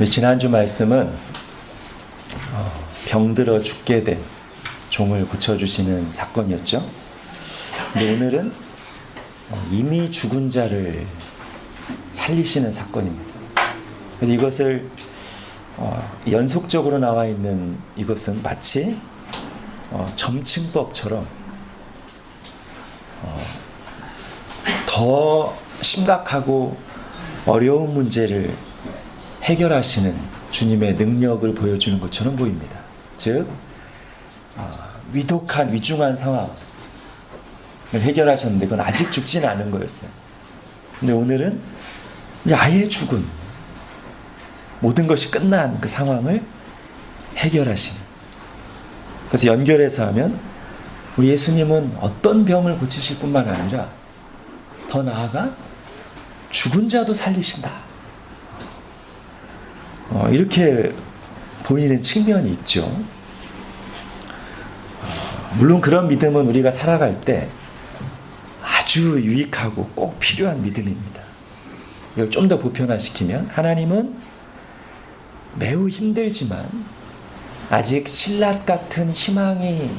지난주 말씀은 병들어 죽게 된 종을 고쳐주시는 사건이었죠. 근데 오늘은 이미 죽은 자를 살리시는 사건입니다. 그래서 이것을 연속적으로 나와 있는 이것은 마치 점층법처럼 더 심각하고 어려운 문제를 해결하시는 주님의 능력을 보여주는 것처럼 보입니다. 즉 위독한 위중한 상황을 해결하셨는데 그건 아직 죽지는 않은 거였어요. 근데 오늘은 이제 아예 죽은, 모든 것이 끝난 그 상황을 해결하시는. 그래서 연결해서 하면 우리 예수님은 어떤 병을 고치실 뿐만 아니라 더 나아가 죽은 자도 살리신다. 이렇게 보이는 측면이 있죠. 물론 그런 믿음은 우리가 살아갈 때 아주 유익하고 꼭 필요한 믿음입니다. 이걸 좀 더 보편화시키면 하나님은 매우 힘들지만 아직 신라 같은 희망이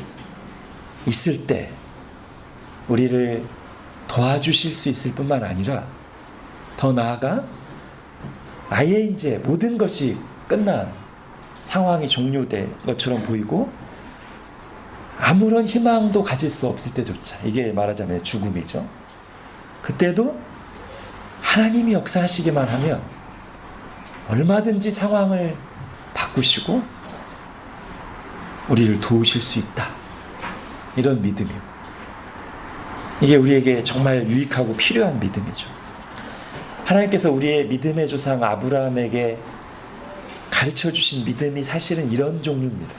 있을 때 우리를 도와주실 수 있을 뿐만 아니라 더 나아가 아예 이제 모든 것이 끝난 상황이 종료된 것처럼 보이고 아무런 희망도 가질 수 없을 때조차, 이게 말하자면 죽음이죠. 그때도 하나님이 역사하시기만 하면 얼마든지 상황을 바꾸시고 우리를 도우실 수 있다. 이런 믿음이요. 이게 우리에게 정말 유익하고 필요한 믿음이죠. 하나님께서 우리의 믿음의 조상 아브라함에게 가르쳐 주신 믿음이 사실은 이런 종류입니다.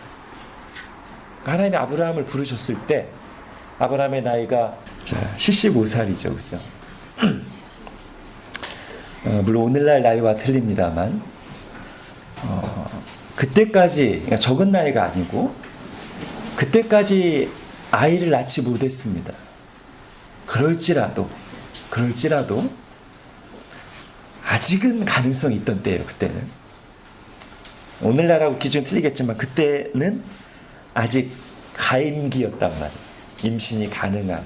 하나님이 아브라함을 부르셨을 때 아브라함의 나이가 75살이죠. 그죠? 물론 오늘날 나이와 틀립니다만 그때까지, 그러니까 적은 나이가 아니고 그때까지 아이를 낳지 못했습니다. 그럴지라도 아직은 가능성이 있던 때예요. 그때는 오늘날하고 기준 틀리겠지만 그때는 아직 가임기였단 말이에요. 임신이 가능한.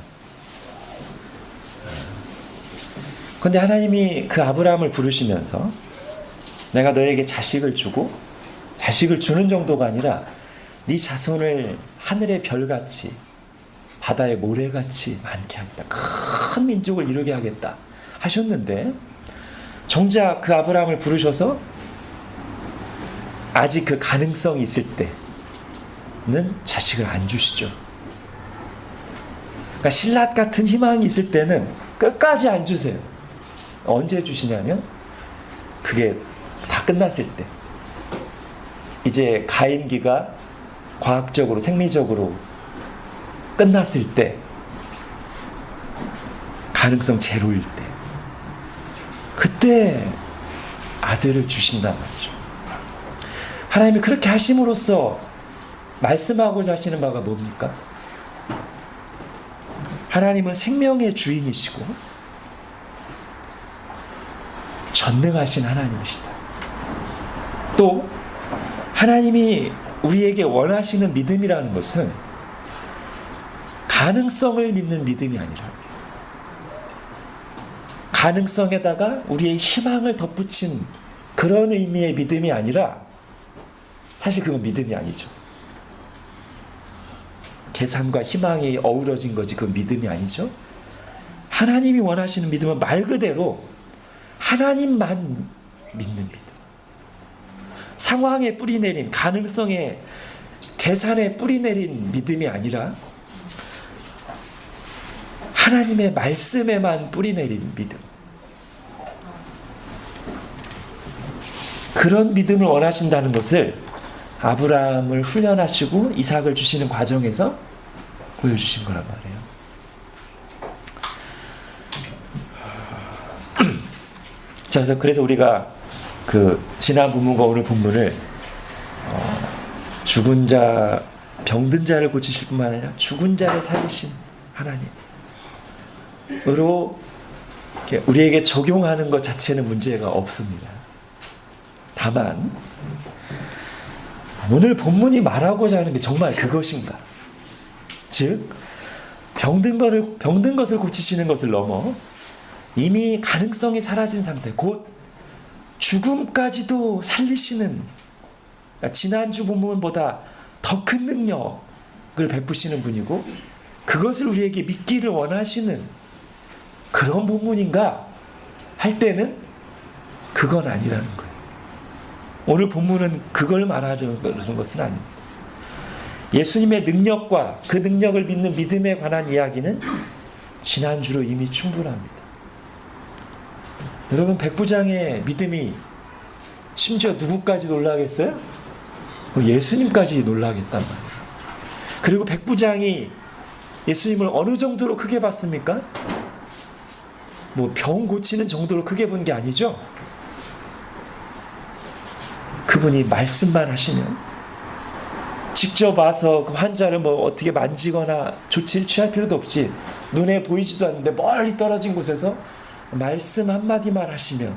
그런데 하나님이 그 아브라함을 부르시면서 내가 너에게 자식을 주고, 자식을 주는 정도가 아니라 네 자손을 하늘의 별같이 바다의 모래같이 많게 하겠다. 큰 민족을 이루게 하겠다 하셨는데 정작 그 아브라함을 부르셔서 아직 그 가능성이 있을 때는 자식을 안 주시죠. 그러니까 신라 같은 희망이 있을 때는 끝까지 안 주세요. 언제 주시냐면 그게 다 끝났을 때, 이제 가임기가 과학적으로 생리적으로 끝났을 때, 가능성 제로일 때, 그때 아들을 주신단 말이죠. 하나님이 그렇게 하심으로써 말씀하고자 하시는 바가 뭡니까? 하나님은 생명의 주인이시고 전능하신 하나님이시다. 또 하나님이 우리에게 원하시는 믿음이라는 것은 가능성을 믿는 믿음이 아니라 가능성에다가 우리의 희망을 덧붙인 그런 의미의 믿음이 아니라, 사실 그건 믿음이 아니죠. 계산과 희망이 어우러진 거지 그건 믿음이 아니죠. 하나님이 원하시는 믿음은 말 그대로 하나님만 믿는 믿음. 상황에 뿌리 내린, 가능성에, 계산에 뿌리 내린 믿음이 아니라 하나님의 말씀에만 뿌리 내린 믿음. 그런 믿음을 원하신다는 것을 아브라함을 훈련하시고 이삭을 주시는 과정에서 보여주신 거란 말이에요. 자, 그래서 우리가 그 지난 본문과 오늘 본문을 죽은 자, 병든 자를 고치실 뿐만 아니라 죽은 자를 살리신 하나님으로 우리에게 적용하는 것 자체는 문제가 없습니다. 다만 오늘 본문이 말하고자 하는 게 정말 그것인가? 즉 병든 것을 고치시는 것을 넘어 이미 가능성이 사라진 상태, 곧 죽음까지도 살리시는, 그러니까 지난주 본문보다 더 큰 능력을 베푸시는 분이고 그것을 우리에게 믿기를 원하시는 그런 본문인가 할 때는 그건 아니라는 거예요. 오늘 본문은 그걸 말하는 것은 아닙니다. 예수님의 능력과 그 능력을 믿는 믿음에 관한 이야기는 지난주로 이미 충분합니다. 여러분, 백부장의 믿음이 심지어 누구까지 놀라겠어요? 예수님까지 놀라겠단 말이에요. 그리고 백부장이 예수님을 어느 정도로 크게 봤습니까? 뭐 병 고치는 정도로 크게 본 게 아니죠. 그분이 말씀만 하시면 직접 와서 그 환자를 뭐 어떻게 만지거나 조치를 취할 필요도 없이 눈에 보이지도 않는데 멀리 떨어진 곳에서 말씀 한마디만 하시면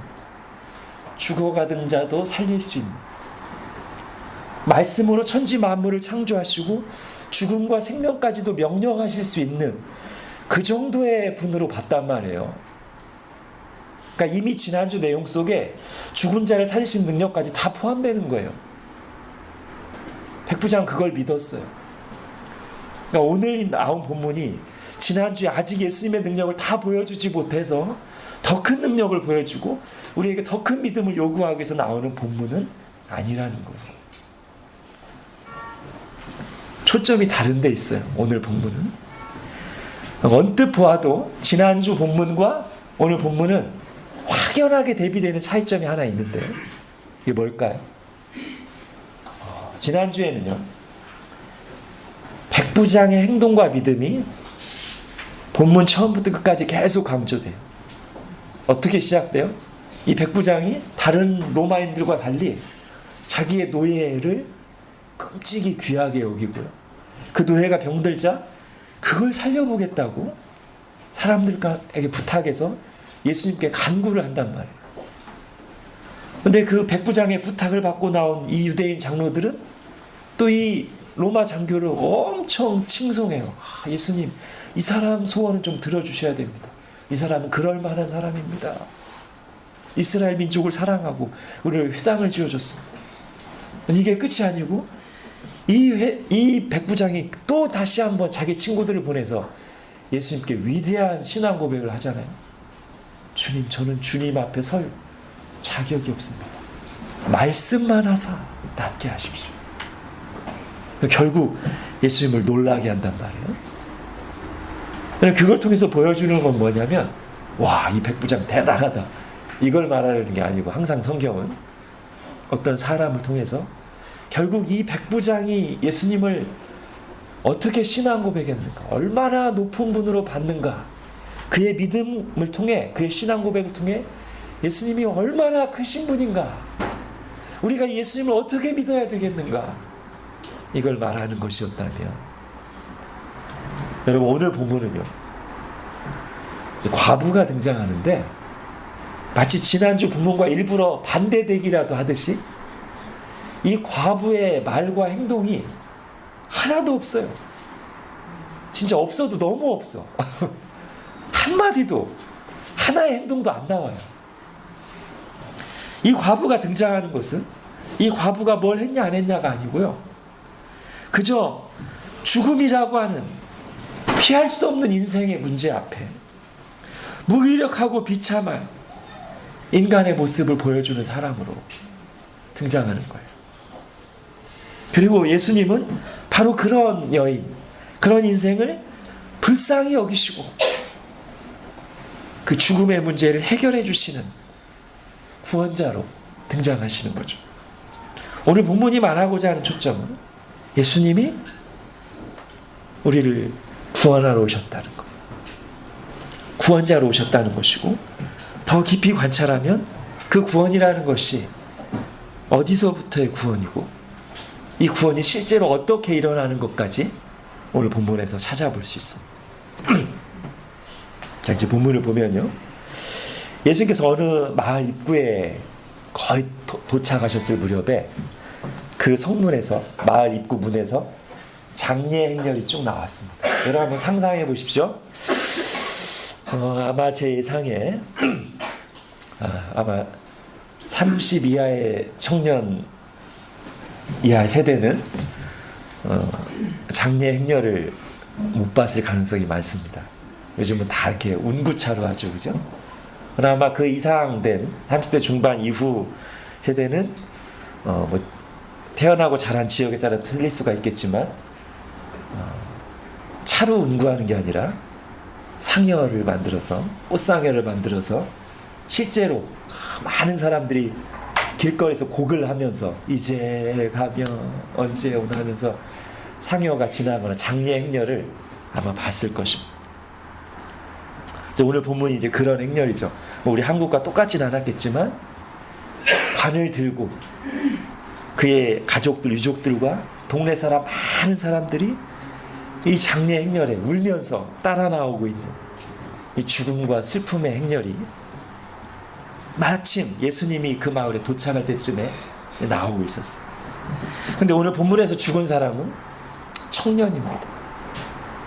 죽어가던 자도 살릴 수 있는, 말씀으로 천지 만물을 창조하시고 죽음과 생명까지도 명령하실 수 있는 그 정도의 분으로 봤단 말이에요. 그러니까 이미 지난주 내용 속에 죽은 자를 살리시는 능력까지 다 포함되는 거예요. 백부장 그걸 믿었어요. 그러니까 오늘 나온 본문이 지난주에 아직 예수님의 능력을 다 보여주지 못해서 더 큰 능력을 보여주고 우리에게 더 큰 믿음을 요구하기 위해서 나오는 본문은 아니라는 거예요. 초점이 다른 데 있어요. 오늘 본문은. 언뜻 보아도 지난주 본문과 오늘 본문은 확연하게 대비되는 차이점이 하나 있는데 이게 뭘까요? 지난주에는요, 백부장의 행동과 믿음이 본문 처음부터 끝까지 계속 강조돼요. 어떻게 시작돼요? 이 백부장이 다른 로마인들과 달리 자기의 노예를 끔찍이 귀하게 여기고요, 그 노예가 병들자 그걸 살려보겠다고 사람들에게 부탁해서 예수님께 간구를 한단 말이에요. 근데 그 백부장의 부탁을 받고 나온 이 유대인 장로들은 또 이 로마 장교를 엄청 칭송해요. 예수님, 이 사람 소원은 좀 들어주셔야 됩니다. 이 사람은 그럴 만한 사람입니다. 이스라엘 민족을 사랑하고 우리를 회당을 지어줬습니다. 이게 끝이 아니고 이 백부장이 또 다시 한번 자기 친구들을 보내서 예수님께 위대한 신앙 고백을 하잖아요. 주님, 저는 주님 앞에 설 자격이 없습니다. 말씀만 하사 낫게 하십시오. 결국 예수님을 놀라게 한단 말이에요. 그걸 통해서 보여주는 건 뭐냐면, 와, 이 백부장 대단하다, 이걸 말하려는 게 아니고, 항상 성경은 어떤 사람을 통해서 결국 이 백부장이 예수님을 어떻게 신앙 고백했는가, 얼마나 높은 분으로 봤는가, 그의 믿음을 통해, 그의 신앙 고백을 통해 예수님이 얼마나 크신 분인가, 우리가 예수님을 어떻게 믿어야 되겠는가, 이걸 말하는 것이었다면, 여러분, 오늘 본문은요, 과부가 등장하는데 마치 지난주 본문과 일부러 반대되기라도 하듯이 이 과부의 말과 행동이 하나도 없어요. 진짜 없어도 너무 없어. 한마디도, 하나의 행동도 안 나와요. 이 과부가 등장하는 것은 이 과부가 뭘 했냐 안 했냐가 아니고요, 그저 죽음이라고 하는 피할 수 없는 인생의 문제 앞에 무기력하고 비참한 인간의 모습을 보여주는 사람으로 등장하는 거예요. 그리고 예수님은 바로 그런 여인, 그런 인생을 불쌍히 여기시고 그 죽음의 문제를 해결해 주시는 구원자로 등장하시는 거죠. 오늘 본문이 말하고자 하는 초점은 예수님이 우리를 구원하러 오셨다는 것, 구원자로 오셨다는 것이고, 더 깊이 관찰하면 그 구원이라는 것이 어디서부터의 구원이고 이 구원이 실제로 어떻게 일어나는 것까지 오늘 본문에서 찾아볼 수 있습니다. 자, 이제 본문을 보면요, 예수님께서 어느 마을 입구에 거의 도착하셨을 무렵에 그 성문에서, 마을 입구 문에서 장례 행렬이 쭉 나왔습니다. 여러분 한번 상상해 보십시오. 아마 제 예상에 아마 30 이하의 청년 이하 세대는 장례 행렬을 못 봤을 가능성이 많습니다. 요즘은 다 이렇게 운구차로 하죠, 그죠? 그러나 아마 그 이상 된 30대 중반 이후 세대는 뭐 태어나고 자란 지역에 따라 틀릴 수가 있겠지만 차로 운구하는 게 아니라 상여를 만들어서, 꽃상여를 만들어서 실제로 많은 사람들이 길거리에서 곡을 하면서 이제 가면 언제 오나 하면서 상여가 지나거나 장례 행렬을 아마 봤을 것입니다. 오늘 본문이 이제 그런 행렬이죠. 우리 한국과 똑같진 않았겠지만 관을 들고 그의 가족들, 유족들과 동네 사람, 많은 사람들이 이 장례 행렬에 울면서 따라 나오고 있는 이 죽음과 슬픔의 행렬이 마침 예수님이 그 마을에 도착할 때쯤에 나오고 있었어요. 근데 오늘 본문에서 죽은 사람은 청년입니다.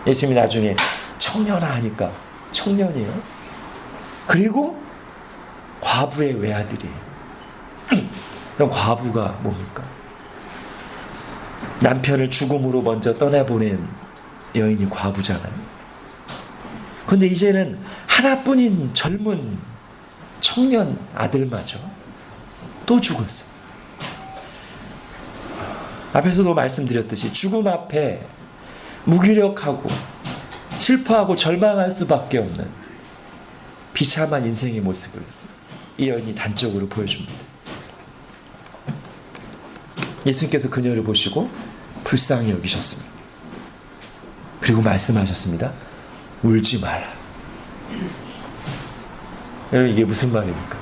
예수님이 나중에 청년아 하니까 청년이에요. 그리고 과부의 외아들이에요. 그럼 과부가 뭡니까? 남편을 죽음으로 먼저 떠나보낸 여인이 과부잖아요. 그런데 이제는 하나뿐인 젊은 청년 아들마저 또 죽었어요. 앞에서도 말씀드렸듯이 죽음 앞에 무기력하고 슬퍼하고 절망할 수밖에 없는 비참한 인생의 모습을 이 여인이 단적으로 보여줍니다. 예수님께서 그녀를 보시고 불쌍히 여기셨습니다. 그리고 말씀하셨습니다. 울지 마라. 여러분 이게 무슨 말입니까?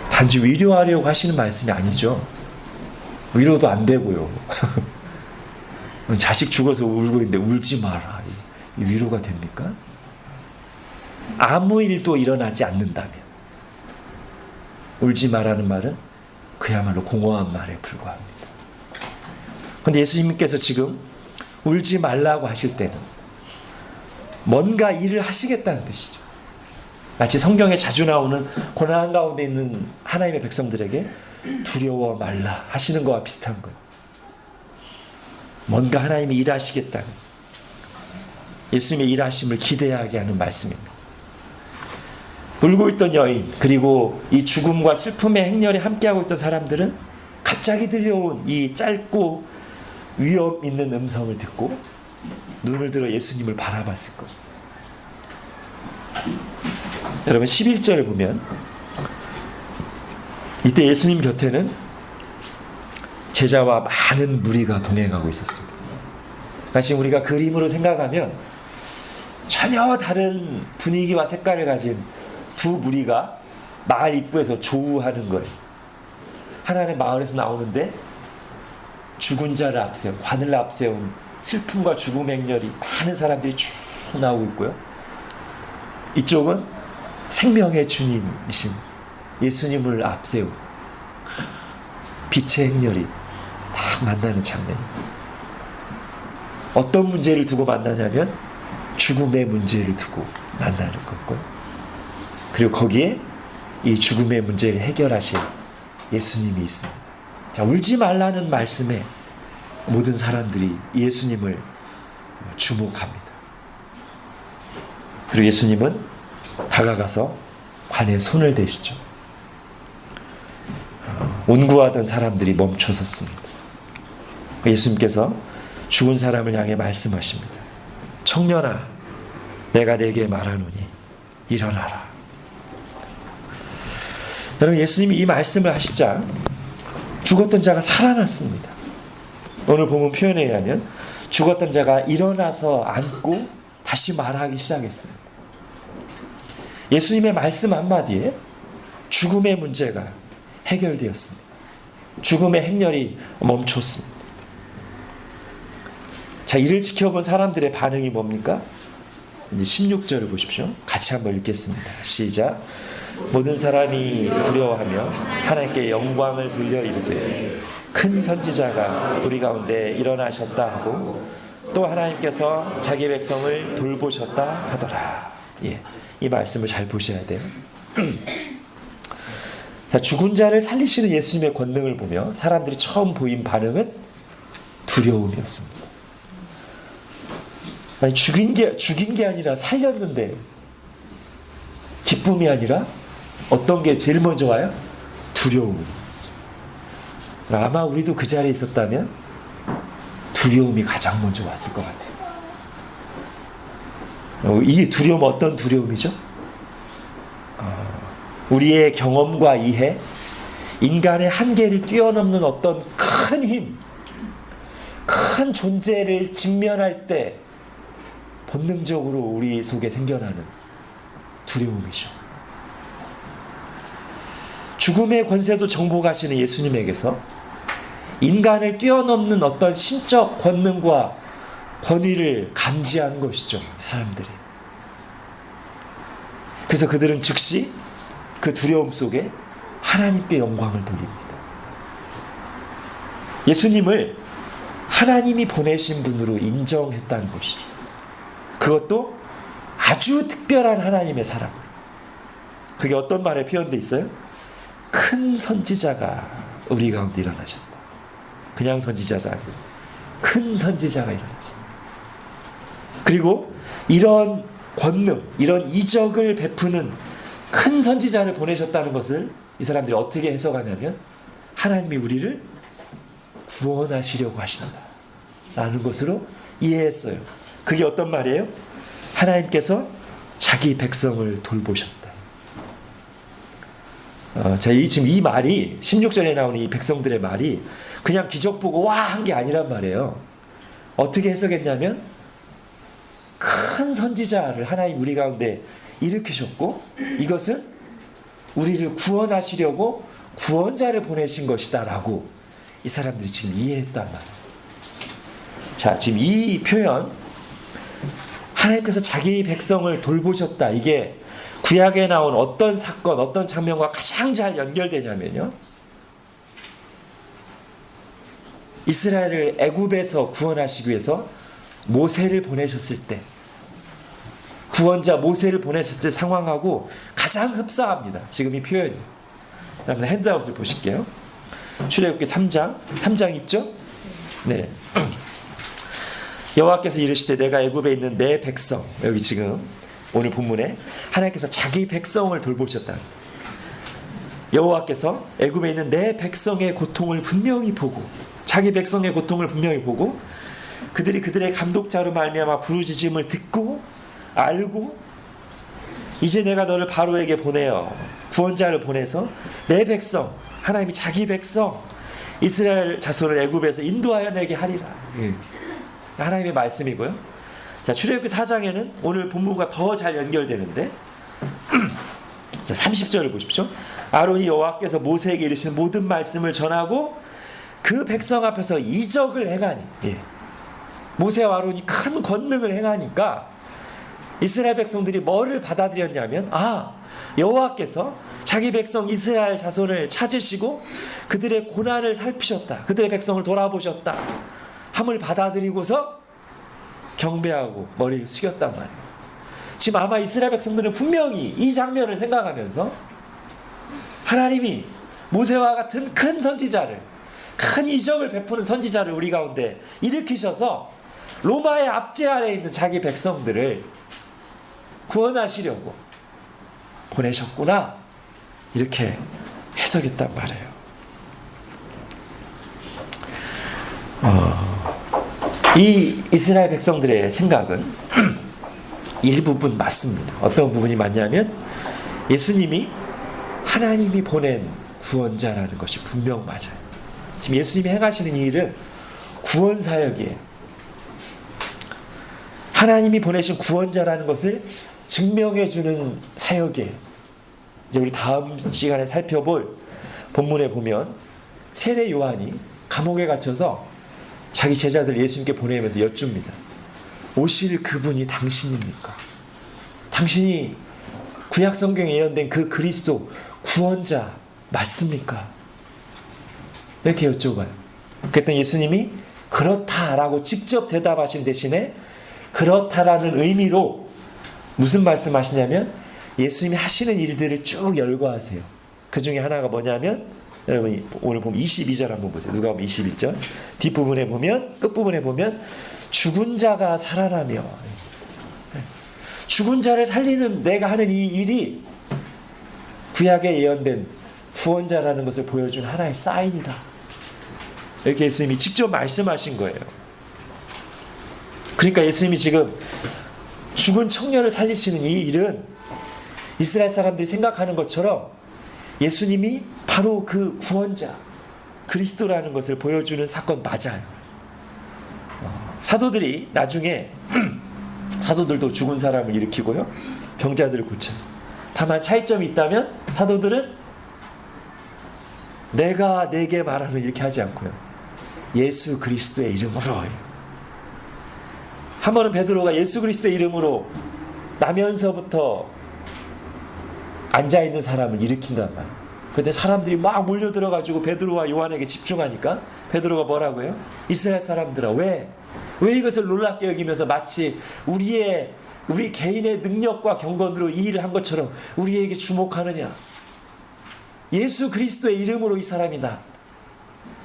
단지 위로하려고 하시는 말씀이 아니죠. 위로도 안 되고요. 자식 죽어서 울고 있는데 울지 마라. 이 위로가 됩니까? 아무 일도 일어나지 않는다면 울지 마라는 말은 그야말로 공허한 말에 불과합니다. 그런데 예수님께서 지금 울지 말라고 하실 때는 뭔가 일을 하시겠다는 뜻이죠. 마치 성경에 자주 나오는 고난 가운데 있는 하나님의 백성들에게 두려워 말라 하시는 것과 비슷한 거예요. 뭔가 하나님이 일하시겠다는, 예수님의 일하심을 기대하게 하는 말씀입니다. 울고 있던 여인, 그리고 이 죽음과 슬픔의 행렬에 함께하고 있던 사람들은 갑자기 들려온 이 짧고 위험 있는 음성을 듣고 눈을 들어 예수님을 바라봤을 거예요. 여러분 11절을 보면 이때 예수님 곁에는 제자와 많은 무리가 동행하고 있었습니다. 다시 우리가 그림으로 생각하면 전혀 다른 분위기와 색깔을 가진 두 무리가 마을 입구에서 조우하는 거예요. 하나는 마을에서 나오는데 죽은 자를 앞세운, 관을 앞세운 슬픔과 죽음의 행렬이 많은 사람들이 쭉 나오고 있고요. 이쪽은 생명의 주님이신 예수님을 앞세운 빛의 행렬이 다 만나는 장면입니다. 어떤 문제를 두고 만나냐면 죽음의 문제를 두고 만나는 거고요. 그리고 거기에 이 죽음의 문제를 해결하실 예수님이 있습니다. 자, 울지 말라는 말씀에 모든 사람들이 예수님을 주목합니다. 그리고 예수님은 다가가서 관에 손을 대시죠. 온구하던 사람들이 멈춰섰습니다. 예수님께서 죽은 사람을 향해 말씀하십니다. 청년아, 내가 네게 말하노니 일어나라. 여러분, 예수님이 이 말씀을 하시자 죽었던 자가 살아났습니다. 오늘 본문 표현에 의하면 죽었던 자가 일어나서 앉고 다시 말하기 시작했습니다. 예수님의 말씀 한마디에 죽음의 문제가 해결되었습니다. 죽음의 행렬이 멈췄습니다. 자, 이를 지켜본 사람들의 반응이 뭡니까? 이제 16절을 보십시오. 같이 한번 읽겠습니다. 시작. 모든 사람이 두려워하며 하나님께 영광을 돌려 이르되 큰 선지자가 우리 가운데 일어나셨다 하고 또 하나님께서 자기 백성을 돌보셨다 하더라. 예, 이 말씀을 잘 보셔야 돼요. 자, 죽은 자를 살리시는 예수님의 권능을 보며 사람들이 처음 보인 반응은 두려움이었습니다. 아니, 죽인 게 아니라 살렸는데 기쁨이 아니라 어떤 게 제일 먼저 와요? 두려움. 아마 우리도 그 자리에 있었다면 두려움이 가장 먼저 왔을 것 같아요. 이 두려움 어떤 두려움이죠? 우리의 경험과 이해, 인간의 한계를 뛰어넘는 어떤 큰 힘, 큰 존재를 직면할 때 본능적으로 우리 속에 생겨나는 두려움이죠. 죽음의 권세도 정복하시는 예수님에게서 인간을 뛰어넘는 어떤 신적 권능과 권위를 감지한 것이죠, 사람들이. 그래서 그들은 즉시 그 두려움 속에 하나님께 영광을 돌립니다. 예수님을 하나님이 보내신 분으로 인정했다는 것이죠. 그것도 아주 특별한 하나님의 사람. 그게 어떤 말에 표현되어 있어요? 큰 선지자가 우리 가운데 일어나셨다. 그냥 선지자가 아니고 큰 선지자가 일어나셨다. 그리고 이런 권능, 이런 이적을 베푸는 큰 선지자를 보내셨다는 것을 이 사람들이 어떻게 해석하냐면 하나님이 우리를 구원하시려고 하신다 라는 것으로 이해했어요. 그게 어떤 말이에요? 하나님께서 자기 백성을 돌보셨다. 지금 이 말이 16절에 나오는 이 백성들의 말이 그냥 기적 보고 와 한 게 아니란 말이에요. 어떻게 해석했냐면 큰 선지자를 하나님 우리 가운데 일으키셨고 이것은 우리를 구원하시려고 구원자를 보내신 것이다 라고 이 사람들이 지금 이해했단 말이에요. 자, 지금 이 표현 하나님께서 자기 백성을 돌보셨다, 이게 구약에 나온 어떤 사건, 어떤 장면과 가장 잘 연결되냐면요, 이스라엘을 애굽에서 구원하시기 위해서 모세를 보내셨을 때, 구원자 모세를 보내셨을 때 상황하고 가장 흡사합니다. 지금 이 표현이. 그다음에 핸드아웃을 보실게요. 출애굽기 3장 있죠? 네. 여호와께서 이르시되 내가 애굽에 있는 내 백성, 여기 지금 오늘 본문에 하나님께서 자기 백성을 돌보셨다. 여호와께서 애굽에 있는 내 백성의 고통을 분명히 보고, 자기 백성의 고통을 분명히 보고, 그들이 그들의 감독자로 말미암아 부르짖음을 듣고 알고, 이제 내가 너를 바로에게 보내어 구원자를 보내서 내 백성, 하나님이 자기 백성 이스라엘 자손을 애굽에서 인도하여 내게 하리라. 하나님의 말씀이고요. 자, 출애굽기 4장에는 오늘 본문과 더 잘 연결되는데 자, 30절을 보십시오. 아론이 여호와께서 모세에게 이르신 모든 말씀을 전하고 그 백성 앞에서 이적을 행하니, 모세와 아론이 큰 권능을 행하니까 이스라엘 백성들이 뭐를 받아들였냐면, 여호와께서 자기 백성 이스라엘 자손을 찾으시고 그들의 고난을 살피셨다, 그들의 백성을 돌아보셨다 함을 받아들이고서 경배하고 머리를 숙였단 말이에요. 지금 아마 이스라엘 백성들은 분명히 이 장면을 생각하면서 하나님이 모세와 같은 큰 선지자를, 큰 이적을 베푸는 선지자를 우리 가운데 일으키셔서 로마의 압제 아래에 있는 자기 백성들을 구원하시려고 보내셨구나, 이렇게 해석했단 말이에요. 이 이스라엘 백성들의 생각은 일부분 맞습니다. 어떤 부분이 맞냐면 예수님이 하나님이 보낸 구원자라는 것이 분명 맞아요. 지금 예수님이 행하시는 이 일은 구원 사역이에요. 하나님이 보내신 구원자라는 것을 증명해주는 사역이에요. 이제 우리 다음 시간에 살펴볼 본문에 보면 세례 요한이 감옥에 갇혀서 자기 제자들 예수님께 보내면서 여쭙니다. 오실 그분이 당신입니까? 당신이 구약 성경에 예언된 그 그리스도 구원자 맞습니까? 이렇게 여쭤봐요. 그랬더니 예수님이 그렇다라고 직접 대답하신 대신에 그렇다라는 의미로 무슨 말씀하시냐면 예수님이 하시는 일들을 쭉 열거하세요. 그 중에 하나가 뭐냐면 여러분 오늘 보면 22절 한번 보세요. 누가 보면 21절 뒷부분에 보면 끝부분에 보면 죽은 자가 살아나며 죽은 자를 살리는 내가 하는 이 일이 구약에 예언된 구원자라는 것을 보여준 하나의 사인이다. 이렇게 예수님이 직접 말씀하신 거예요. 그러니까 예수님이 지금 죽은 청년을 살리시는 이 일은 이스라엘 사람들이 생각하는 것처럼 예수님이 바로 그 구원자 그리스도라는 것을 보여주는 사건 맞아요. 사도들이 나중에 사도들도 죽은 사람을 일으키고요, 병자들을 고쳐요. 다만 차이점이 있다면 사도들은 내가 내게 말하는 이렇게 하지 않고요, 예수 그리스도의 이름으로. 한 번은 베드로가 예수 그리스도의 이름으로 나면서부터 앉아있는 사람을 일으킨단 말이에요. 그때 사람들이 막 몰려들어가지고 베드로와 요한에게 집중하니까 베드로가 뭐라고 해요? 이스라엘 사람들아, 왜 이것을 놀랍게 여기면서 마치 우리 개인의 능력과 경건으로 이 일을 한 것처럼 우리에게 주목하느냐? 예수 그리스도의 이름으로 이 사람이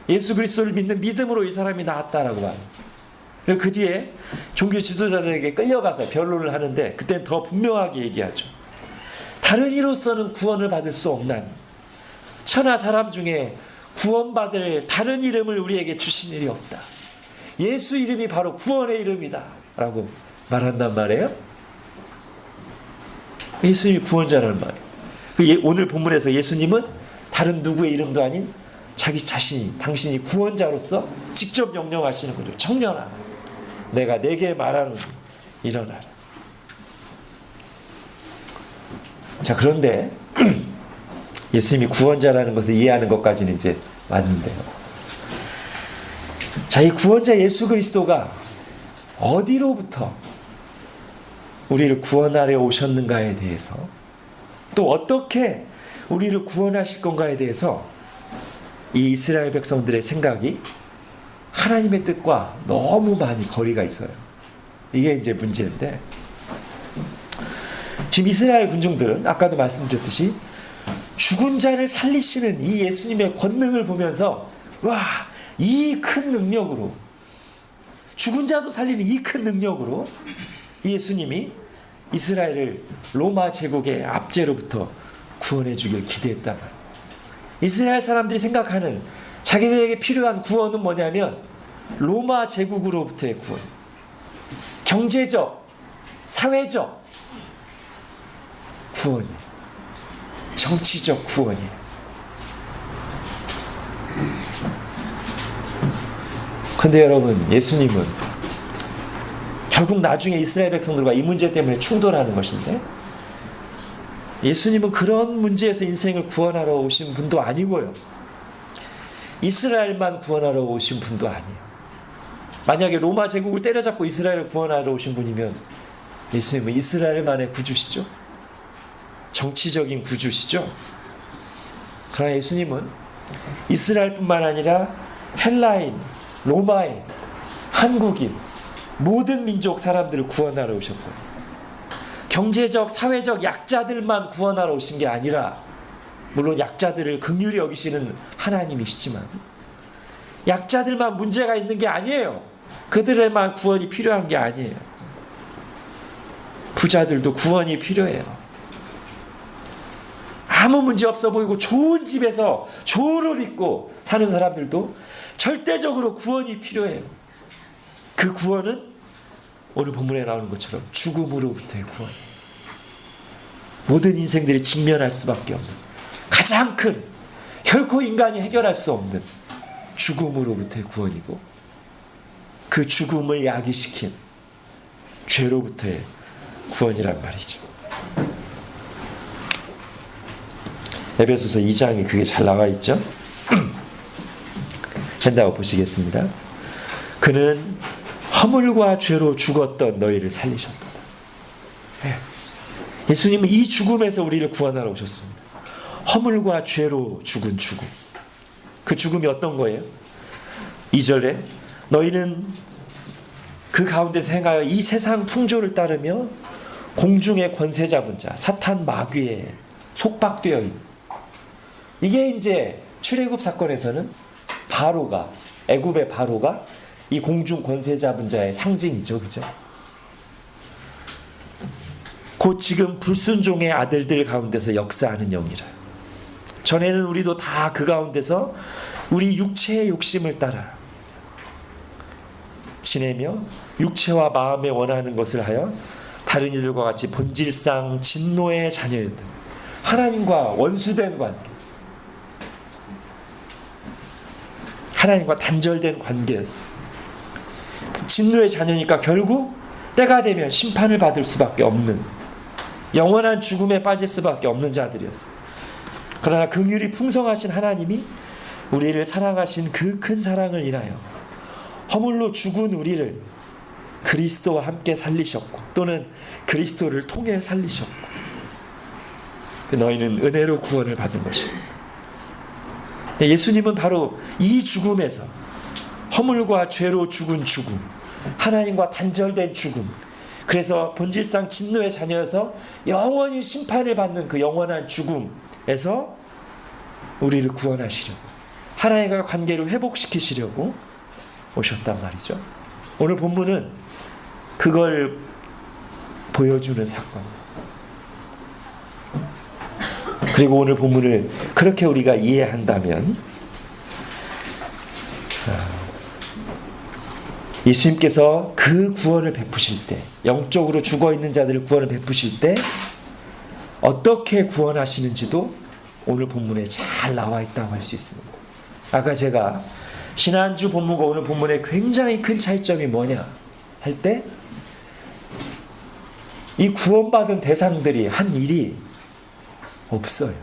예수 그리스도를 믿는 믿음으로 이 사람이 나았다라고 말해요. 그 뒤에 종교 지도자들에게 끌려가서 변론을 하는데 그때는 더 분명하게 얘기하죠. 다른 이로서는 구원을 받을 수 없나니 천하 사람 중에 구원받을 다른 이름을 우리에게 주신 일이 없다. 예수 이름이 바로 구원의 이름이다 라고 말한단 말이에요. 예수님이 구원자라는 말이에요. 오늘 본문에서 예수님은 다른 누구의 이름도 아닌 자기 자신이, 당신이 구원자로서 직접 명령하시는 거죠. 청년아, 내가 내게 말하노니 일어나라. 자, 그런데 예수님이 구원자라는 것을 이해하는 것까지는 이제 맞는데요. 자, 이 구원자 예수 그리스도가 어디로부터 우리를 구원하려 오셨는가에 대해서, 또 어떻게 우리를 구원하실 건가에 대해서 이 이스라엘 백성들의 생각이 하나님의 뜻과 너무 많이 거리가 있어요. 이게 이제 문제인데, 지금 이스라엘 군중들은 아까도 말씀드렸듯이 죽은 자를 살리시는 이 예수님의 권능을 보면서, 와, 이 큰 능력으로, 죽은 자도 살리는 이 큰 능력으로 예수님이 이스라엘을 로마 제국의 압제로부터 구원해 주길 기대했다. 이스라엘 사람들이 생각하는 자기들에게 필요한 구원은 뭐냐면 로마 제국으로부터의 구원, 경제적, 사회적 구원이에요. 정치적 구원이에요. 근데 여러분, 예수님은 결국 나중에 이스라엘 백성들과 이 문제 때문에 충돌하는 것인데, 예수님은 그런 문제에서 인생을 구원하러 오신 분도 아니고요, 이스라엘만 구원하러 오신 분도 아니에요. 만약에 로마 제국을 때려잡고 이스라엘을 구원하러 오신 분이면 예수님은 이스라엘만의 구주시죠. 정치적인 구주시죠. 그러나 예수님은 이스라엘뿐만 아니라 헬라인, 로마인, 한국인, 모든 민족 사람들을 구원하러 오셨고, 경제적, 사회적 약자들만 구원하러 오신 게 아니라, 물론 약자들을 긍휼히 여기시는 하나님이시지만 약자들만 문제가 있는 게 아니에요. 그들에만 구원이 필요한 게 아니에요. 부자들도 구원이 필요해요. 아무 문제 없어 보이고 좋은 집에서 좋은 옷 입고 사는 사람들도 절대적으로 구원이 필요해요. 그 구원은 오늘 본문에 나오는 것처럼 죽음으로부터의 구원. 모든 인생들이 직면할 수밖에 없는 가장 큰, 결코 인간이 해결할 수 없는 죽음으로부터의 구원이고, 그 죽음을 야기시킨 죄로부터의 구원이란 말이죠. 에베소서 2장에 그게 잘 나와 있죠. 한다고 보시겠습니다. 그는 허물과 죄로 죽었던 너희를 살리셨도다. 예수님은 이 죽음에서 우리를 구원하러 오셨습니다. 허물과 죄로 죽은 죽음. 그 죽음이 어떤 거예요? 2절에 너희는 그 가운데서 행하여 이 세상 풍조를 따르며 공중의 권세 잡은 자 사탄 마귀에 속박되어 있는, 이게 이제 출애굽 사건에서는 바로가, 애굽의 바로가 이 공중 권세 잡은 자의 상징이죠. 그죠? 곧 지금 불순종의 아들들 가운데서 역사하는 영이라. 전에는 우리도 다 그 가운데서 우리 육체의 욕심을 따라 지내며 육체와 마음에 원하는 것을 하여 다른 이들과 같이 본질상 진노의 자녀였던, 하나님과 원수된 관계, 하나님과 단절된 관계였어요. 진노의 자녀니까 결국 때가 되면 심판을 받을 수밖에 없는, 영원한 죽음에 빠질 수밖에 없는 자들이었어요. 그러나 긍휼이 풍성하신 하나님이 우리를 사랑하신 그 큰 사랑을 인하여 허물로 죽은 우리를 그리스도와 함께 살리셨고, 또는 그리스도를 통해 살리셨고, 너희는 은혜로 구원을 받은 것입니다. 예수님은 바로 이 죽음에서, 허물과 죄로 죽은 죽음, 하나님과 단절된 죽음, 그래서 본질상 진노의 자녀여서 영원히 심판을 받는 그 영원한 죽음에서 우리를 구원하시려고, 하나님과 관계를 회복시키시려고 오셨단 말이죠. 오늘 본문은 그걸 보여주는 사건이에요. 그리고 오늘 본문을 그렇게 우리가 이해한다면, 예수님께서 그 구원을 베푸실 때, 영적으로 죽어있는 자들을 구원을 베푸실 때 어떻게 구원하시는지도 오늘 본문에 잘 나와 있다고 할 수 있습니다. 아까 제가 지난주 본문과 오늘 본문의 굉장히 큰 차이점이 뭐냐 할 때, 이 구원받은 대상들이 한 일이 없어요.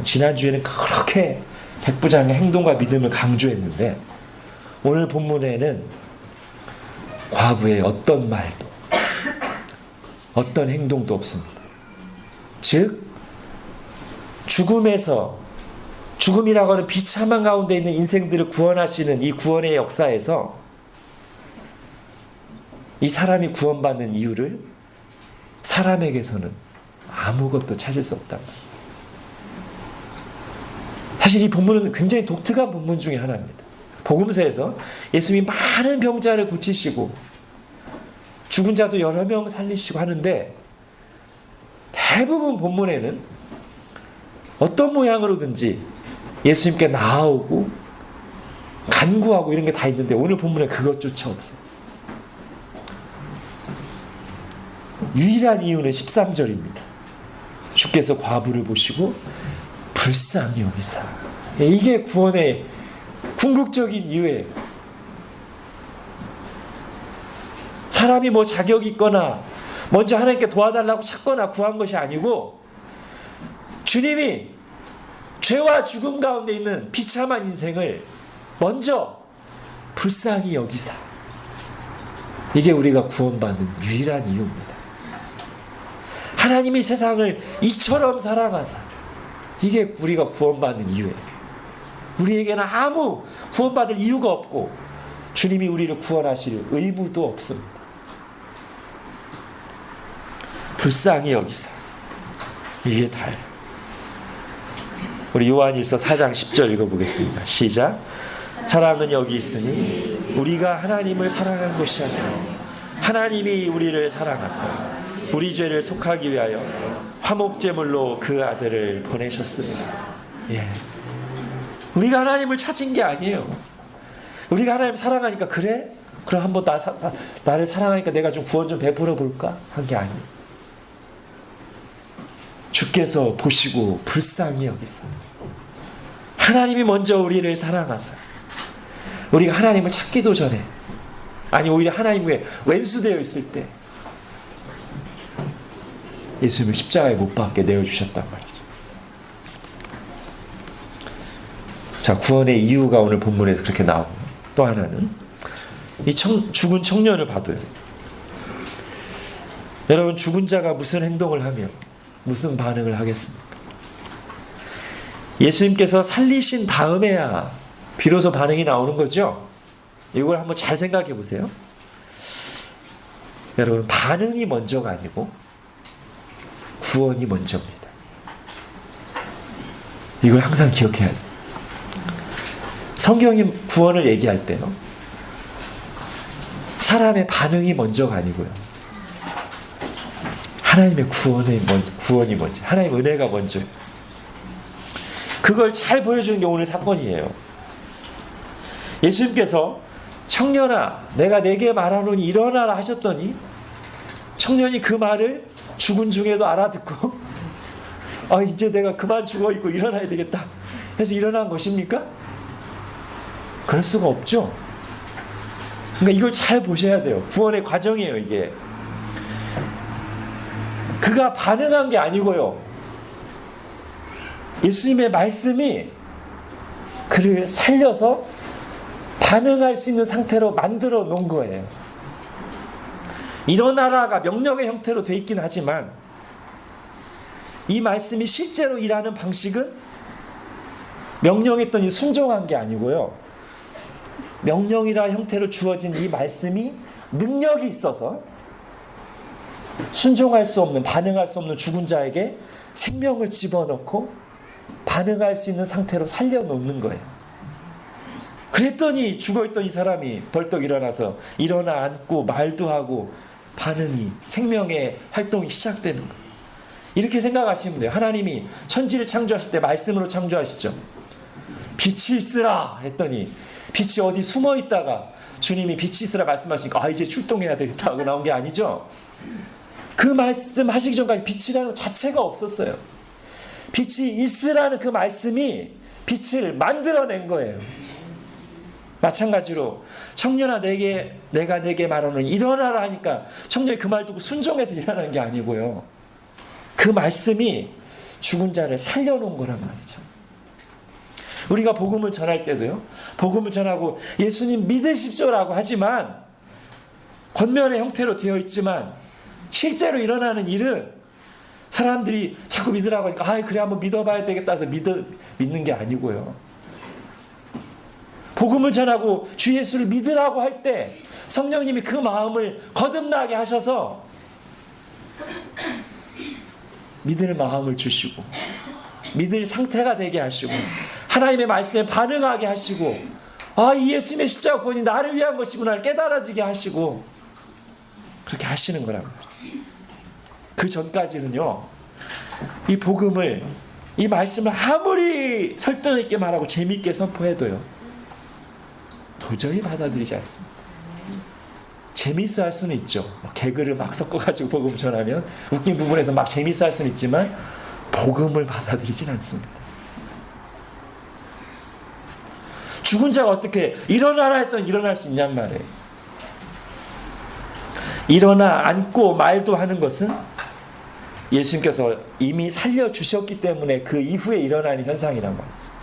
지난주에는 그렇게 백부장의 행동과 믿음을 강조했는데, 오늘 본문에는 과부의 어떤 말도 어떤 행동도 없습니다. 즉 죽음에서, 죽음이라고 하는 비참한 가운데 있는 인생들을 구원하시는 이 구원의 역사에서 이 사람이 구원받는 이유를 사람에게서는 아무것도 찾을 수 없단 말이에요. 사실 이 본문은 굉장히 독특한 본문 중에 하나입니다. 복음서에서 예수님이 많은 병자를 고치시고 죽은 자도 여러 명 살리시고 하는데, 대부분 본문에는 어떤 모양으로든지 예수님께 나아오고 간구하고 이런 게 다 있는데, 오늘 본문에 그것조차 없어요. 유일한 이유는 13절입니다. 주께서 과부를 보시고 불쌍히 여기사. 이게 구원의 궁극적인 이유예요. 사람이 뭐 자격이 있거나 먼저 하나님께 도와달라고 찾거나 구한 것이 아니고, 주님이 죄와 죽음 가운데 있는 비참한 인생을 먼저 불쌍히 여기사. 이게 우리가 구원받는 유일한 이유입니다. 하나님이 세상을 이처럼 사랑하사. 이게 우리가 구원받는 이유예요. 우리에게는 아무 구원받을 이유가 없고 주님이 우리를 구원하실 의무도 없습니다. 불쌍히 여기사. 이게 다예요. 우리 요한일서 4장 10절 읽어보겠습니다. 시작. 사랑은 여기 있으니 우리가 하나님을 사랑한 것이 아니라 하나님이 우리를 사랑하사 우리 죄를 속하기 위하여 화목제물로 그 아들을 보내셨습니다. 예. 우리가 하나님을 찾은 게 아니에요. 우리가 하나님 사랑하니까, 그래? 그럼 한번 나를 사랑하니까 내가 좀 구원 좀 베풀어 볼까? 한 게 아니에요. 주께서 보시고 불쌍히 여기사. 하나님이 먼저 우리를 사랑하사 우리가 하나님을 찾기도 전에, 아니 오히려 하나님의 왼수되어 있을 때 예수님을 십자가에 못 박게 내어주셨단 말이죠. 자, 구원의 이유가 오늘 본문에서 그렇게 나오고, 또 하나는 이 죽은 청년을 봐도요, 여러분, 죽은 자가 무슨 행동을 하며 무슨 반응을 하겠습니까? 예수님께서 살리신 다음에야 비로소 반응이 나오는 거죠. 이걸 한번 잘 생각해 보세요. 여러분, 반응이 먼저가 아니고 구원이 먼저입니다. 이걸 항상 기억해야 돼요. 성경이 구원을 얘기할 때요, 사람의 반응이 먼저가 아니고요, 하나님의 구원이 먼저, 하나님의 은혜가 먼저예요. 그걸 잘 보여주는 게 오늘 사건이에요. 예수님께서 청년아, 내가 네게 말하노니 일어나라 하셨더니 청년이 그 말을 죽은 중에도 알아듣고 이제 내가 그만 죽어있고 일어나야 되겠다 해서 일어난 것입니까? 그럴 수가 없죠. 그러니까 이걸 잘 보셔야 돼요. 구원의 과정이에요, 이게. 그가 반응한 게 아니고요, 예수님의 말씀이 그를 살려서 반응할 수 있는 상태로 만들어 놓은 거예요. 일어나라가 명령의 형태로 돼 있긴 하지만 이 말씀이 실제로 일하는 방식은 명령했더니 순종한 게 아니고요, 명령이라 형태로 주어진 이 말씀이 능력이 있어서 순종할 수 없는, 반응할 수 없는 죽은 자에게 생명을 집어넣고 반응할 수 있는 상태로 살려놓는 거예요. 그랬더니 죽어있던 이 사람이 벌떡 일어나서 일어나 앉고 말도 하고 반응이, 생명의 활동이 시작되는 거예요. 이렇게 생각하시면 돼요. 하나님이 천지를 창조하실 때 말씀으로 창조하시죠. 빛이 있으라 했더니 빛이 어디 숨어 있다가 주님이 빛이 있으라 말씀하시니까 이제 출동해야 되겠다 하고 나온 게 아니죠. 그 말씀 하시기 전까지 빛이라는 것 자체가 없었어요. 빛이 있으라는 그 말씀이 빛을 만들어낸 거예요. 마찬가지로 청년아, 내가 네게 말하노니 일어나라 하니까 청년이 그 말 듣고 순종해서 일어나는 게 아니고요, 그 말씀이 죽은 자를 살려놓은 거란 말이죠. 우리가 복음을 전할 때도요, 복음을 전하고 예수님 믿으십시오라고 하지만 권면의 형태로 되어 있지만 실제로 일어나는 일은 사람들이 자꾸 믿으라고 하니까 그래 한번 믿어봐야 되겠다 해서 믿는 게 아니고요, 복음을 전하고 주 예수를 믿으라고 할 때 성령님이 그 마음을 거듭나게 하셔서 믿을 마음을 주시고 믿을 상태가 되게 하시고 하나님의 말씀에 반응하게 하시고 이 예수님의 십자가 구원이 나를 위한 것이구나를 깨달아지게 하시고 그렇게 하시는 거란 말이에요. 그 전까지는요, 이 복음을, 이 말씀을 아무리 설득 있게 말하고 재미있게 선포해도요, 도저히 받아들이지 않습니다. 재미있어 할 수는 있죠. 개그를 막 섞어가지고 복음 전하면 웃긴 부분에서 막 재미있어 할 수는 있지만 복음을 받아들이진 않습니다. 죽은 자가 어떻게 일어나라 했더니 일어날 수 있냔 말이에요. 일어나 앉고 말도 하는 것은 예수님께서 이미 살려주셨기 때문에 그 이후에 일어나는 현상이란 말이죠.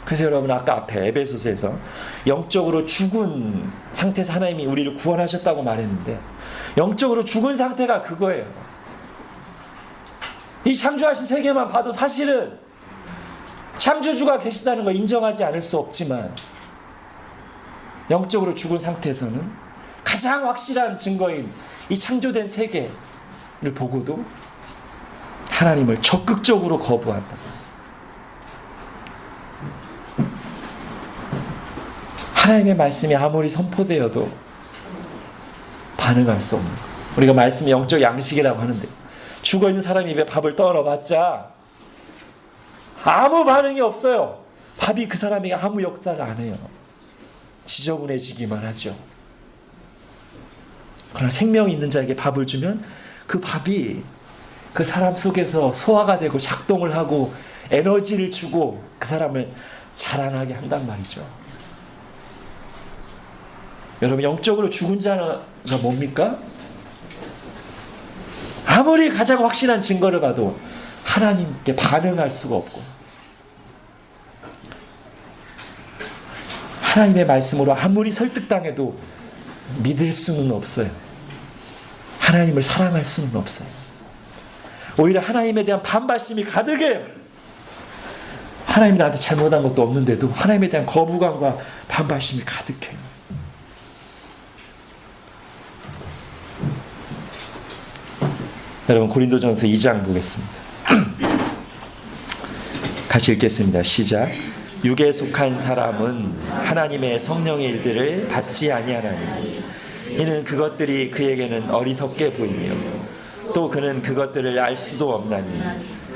그래서 여러분, 아까 앞에 에베소서에서 영적으로 죽은 상태에서 하나님이 우리를 구원하셨다고 말했는데 영적으로 죽은 상태가 그거예요. 이 창조하신 세계만 봐도 사실은 창조주가 계시다는 걸 인정하지 않을 수 없지만 영적으로 죽은 상태에서는 가장 확실한 증거인 이 창조된 세계를 보고도 하나님을 적극적으로 거부한다. 하나님의 말씀이 아무리 선포되어도 반응할 수 없는 거예요. 우리가 말씀이 영적 양식이라고 하는데 죽어있는 사람이 입에 밥을 떠넣어봤자 아무 반응이 없어요. 밥이 그 사람에게 아무 역사를 안 해요. 지저분해지기만 하죠. 그러나 생명이 있는 자에게 밥을 주면 그 밥이 그 사람 속에서 소화가 되고 작동을 하고 에너지를 주고 그 사람을 자라나게 한단 말이죠. 여러분, 영적으로 죽은 자가 뭡니까? 아무리 가장 확실한 증거를 봐도 하나님께 반응할 수가 없고 하나님의 말씀으로 아무리 설득당해도 믿을 수는 없어요. 하나님을 사랑할 수는 없어요. 오히려 하나님에 대한 반발심이 가득해요. 하나님이 나한테 잘못한 것도 없는데도 하나님에 대한 거부감과 반발심이 가득해요. 여러분, 고린도전서 2장 보겠습니다. 같이 읽겠습니다. 시작. 육에 속한 사람은 하나님의 성령의 일들을 받지 아니하나니 이는 그것들이 그에게는 어리석게 보이며 또 그는 그것들을 알 수도 없나니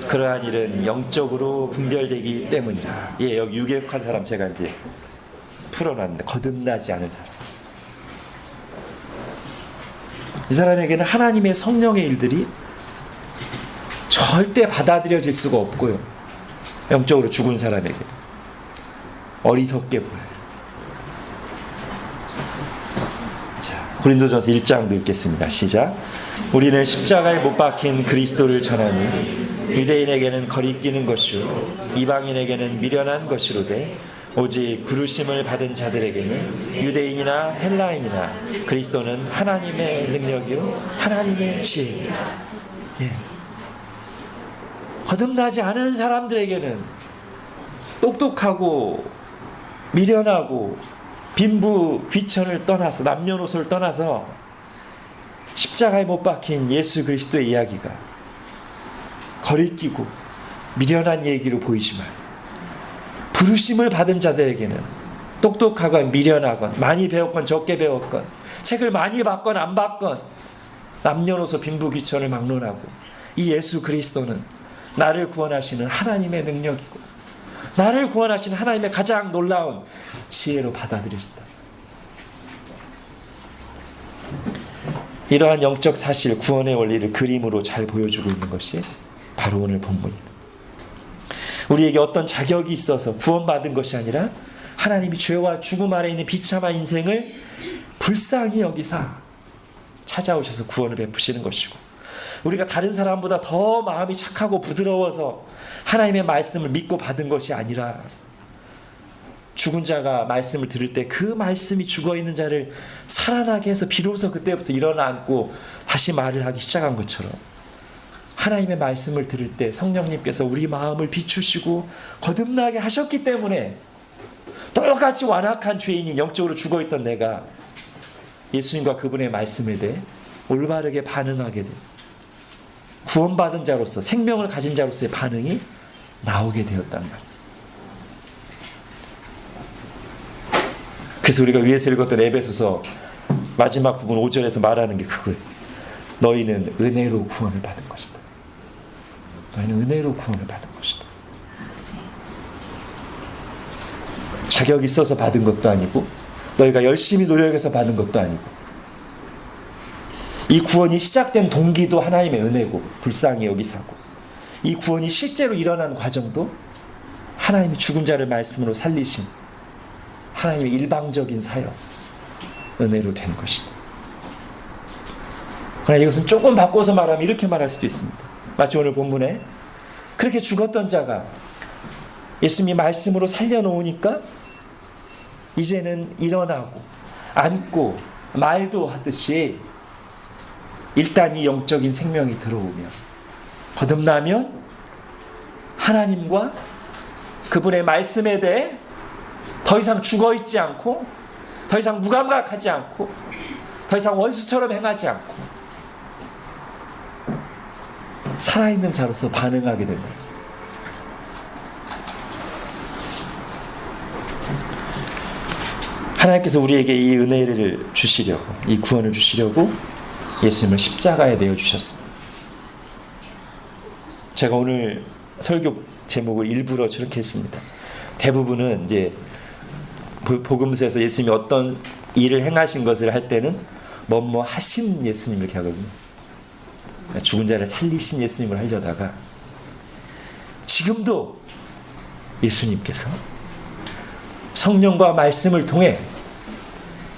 그러한 일은 영적으로 분별되기 때문이라. 예, 여기 육에 속한 사람 제가 이제 풀어놨는데 거듭나지 않은 사람. 이 사람에게는 하나님의 성령의 일들이 절대 받아들여질 수가 없고요. 영적으로 죽은 사람에게 어리석게 보여요. 자, 고린도전서 1장도 읽겠습니다. 시작. 우리는 십자가에 못 박힌 그리스도를 전하니 유대인에게는 거리끼는 것이요 이방인에게는 미련한 것이로되 오직 부르심을 받은 자들에게는 유대인이나 헬라인이나 그리스도는 하나님의 능력이요 하나님의 지혜입니다. 예. 거듭나지 않은 사람들에게는 똑똑하고 미련하고 빈부 귀천을 떠나서 남녀노소를 떠나서 십자가에 못 박힌 예수 그리스도의 이야기가 거리끼고 미련한 얘기로 보이지만 부르심을 받은 자들에게는 똑똑하건 미련하건 많이 배웠건 적게 배웠건 책을 많이 봤건 안 봤건 남녀노소 빈부 귀천을 막론하고 이 예수 그리스도는 나를 구원하시는 하나님의 능력이고 나를 구원하시는 하나님의 가장 놀라운 지혜로 받아들여진다. 이러한 영적 사실, 구원의 원리를 그림으로 잘 보여주고 있는 것이 바로 오늘 본문입니다. 우리에게 어떤 자격이 있어서 구원받은 것이 아니라 하나님이 죄와 죽음 아래 있는 비참한 인생을 불쌍히 여기사 찾아오셔서 구원을 베푸시는 것이고, 우리가 다른 사람보다 더 마음이 착하고 부드러워서 하나님의 말씀을 믿고 받은 것이 아니라 죽은 자가 말씀을 들을 때 그 말씀이 죽어있는 자를 살아나게 해서 비로소 그때부터 일어나고 다시 말을 하기 시작한 것처럼 하나님의 말씀을 들을 때 성령님께서 우리 마음을 비추시고 거듭나게 하셨기 때문에 똑같이 완악한 죄인이 영적으로 죽어있던 내가 예수님과 그분의 말씀에 대해 올바르게 반응하게 돼. 구원받은 자로서 생명을 가진 자로서의 반응이 나오게 되었단 말이에요. 그래서 우리가 위에서 읽었던 에베소서 마지막 부분 5절에서 말하는 게 그거예요. 너희는 은혜로 구원을 받은 것이다. 너희는 은혜로 구원을 받은 것이다. 자격이 있어서 받은 것도 아니고 너희가 열심히 노력해서 받은 것도 아니고 이 구원이 시작된 동기도 하나님의 은혜고 불쌍히 여기사고 이 구원이 실제로 일어난 과정도 하나님이 죽은 자를 말씀으로 살리신 하나님의 일방적인 사역 은혜로 된 것이다. 그러나 이것은 조금 바꿔서 말하면 이렇게 말할 수도 있습니다. 마치 오늘 본문에 그렇게 죽었던 자가 예수님이 말씀으로 살려놓으니까 이제는 일어나고 앉고 말도 하듯이 일단 이 영적인 생명이 들어오면 거듭나면 하나님과 그분의 말씀에 대해 더 이상 죽어있지 않고 더 이상 무감각하지 않고 더 이상 원수처럼 행하지 않고 살아있는 자로서 반응하게 된다. 하나님께서 우리에게 이 은혜를 주시려고 이 구원을 주시려고 예수님을 십자가에 내어주셨습니다. 제가 오늘 설교 제목을 일부러 저렇게 했습니다. 대부분은 이제 복음서에서 예수님이 어떤 일을 행하신 것을 할 때는 뭐뭐 하신 예수님 이렇게 하거든요. 죽은 자를 살리신 예수님을 하려다가 지금도 예수님께서 성령과 말씀을 통해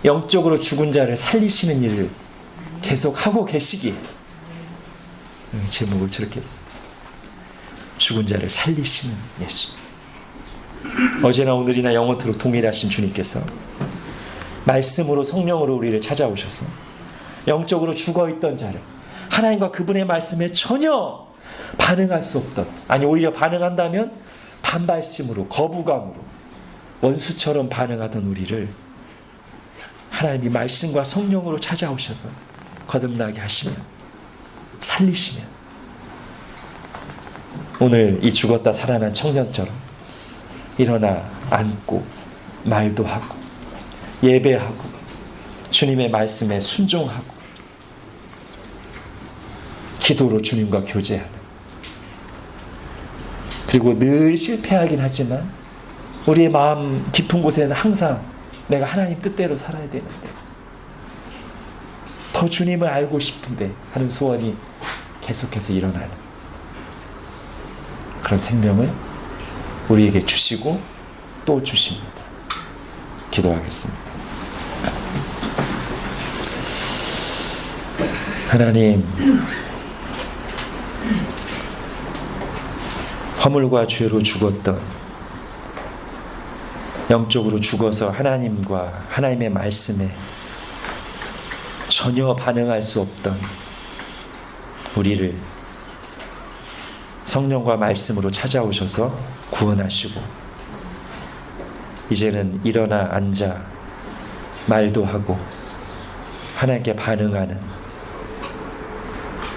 영적으로 죽은 자를 살리시는 일을 계속 하고 계시기에 제목을 저렇게 했어요. 죽은 자를 살리시는 예수. 어제나 오늘이나 영원토록 동일하신 주님께서 말씀으로 성령으로 우리를 찾아오셔서 영적으로 죽어있던 자를 하나님과 그분의 말씀에 전혀 반응할 수 없던, 아니 오히려 반응한다면 반발심으로, 거부감으로 원수처럼 반응하던 우리를 하나님이 말씀과 성령으로 찾아오셔서 거듭나게 하시면, 살리시면 오늘 이 죽었다 살아난 청년처럼 일어나 앉고 말도 하고 예배하고 주님의 말씀에 순종하고 기도로 주님과 교제하는, 그리고 늘 실패하긴 하지만 우리의 마음 깊은 곳에는 항상 내가 하나님 뜻대로 살아야 되는데, 더 주님을 알고 싶은데 하는 소원이 계속해서 일어나는 그런 생명을 우리에게 주시고 또 주십니다. 기도하겠습니다. 하나님, 허물과 죄로 죽었던, 영적으로 죽어서 하나님과 하나님의 말씀에 전혀 반응할 수 없던 우리를 성령과 말씀으로 찾아오셔서 구원하시고 이제는 일어나 앉아 말도 하고 하나님께 반응하는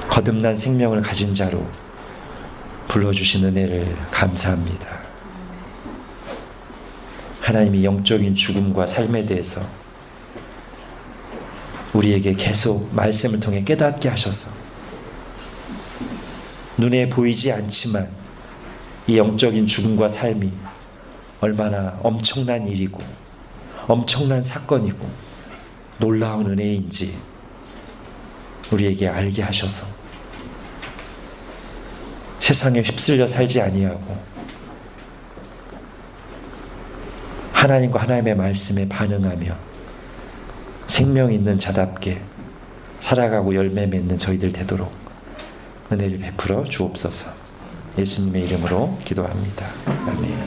거듭난 생명을 가진 자로 불러주신 은혜를 감사합니다. 하나님이 영적인 죽음과 삶에 대해서 우리에게 계속 말씀을 통해 깨닫게 하셔서 눈에 보이지 않지만 이 영적인 죽음과 삶이 얼마나 엄청난 일이고 엄청난 사건이고 놀라운 은혜인지 우리에게 알게 하셔서 세상에 휩쓸려 살지 아니하고 하나님과 하나님의 말씀에 반응하며 생명 있는 자답게 살아가고 열매 맺는 저희들 되도록 은혜를 베풀어 주옵소서. 예수님의 이름으로 기도합니다. 아멘.